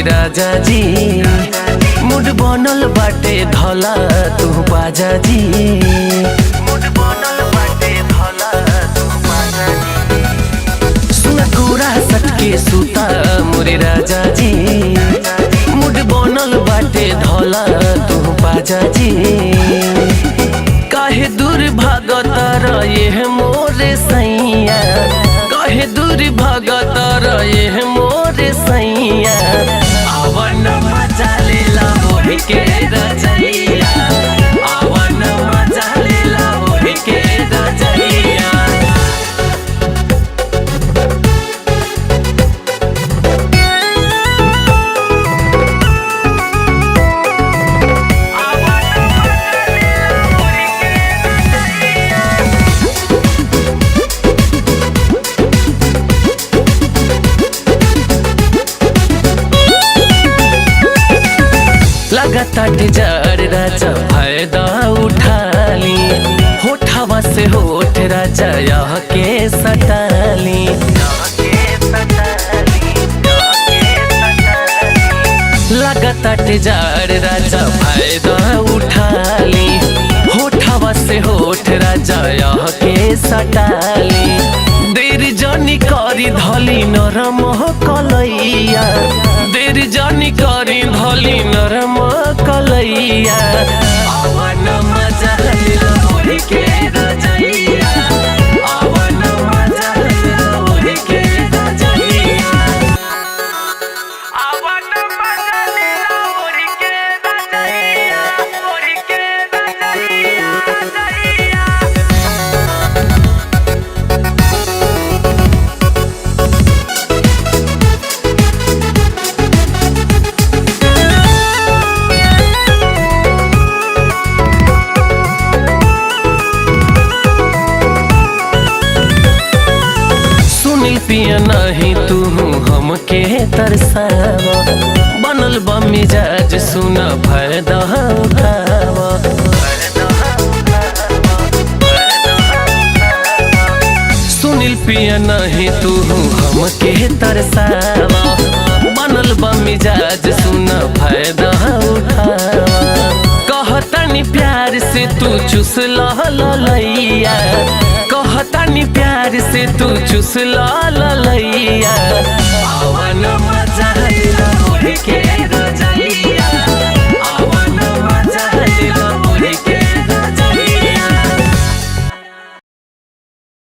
राजा जी। मुड बनल बाटे धला तू बाजा जी। मुड बनल बाटे धला तू बाजा जी। सुन कोरा सटके सुता मोरे राजा जी। मुड बनल बाटे धला तू बाजा जी। काहे दूर भागत रहे मोरे सैया। काहे दूर भागत रहे मोरे सैया। आवन मजा लेला मोहि के रजैया। आवन मजा लेला मोहि के रजैया। लगातार जार राजा फायदा उठाली। होठवा से होठ राजा यह के सटाली। लगातार जार राजा फायदा उठाली। होठवा से होठ राजा यह के सटाली। देर जानी करी धली नरम कलैया। देर जानी करी धली नरम कलैया। आवन मजा लेला मोहि के रजैया। आवन मजा लेला मोहि के रजैया। आवन मजा लेला मोहि के रजैया। मोहि के रजैया। पिया नहीं तू हमके तरसावा। बनल बा मिजाज सुना फायदा उठावा। सुनील पिया नहीं तू हमके तरसावा। बनल बा मिजाज सुना फायदा उठावा। कहतानी प्यार से तू चुस ललैया। कहतानी प्यार से तू चुस ललैया।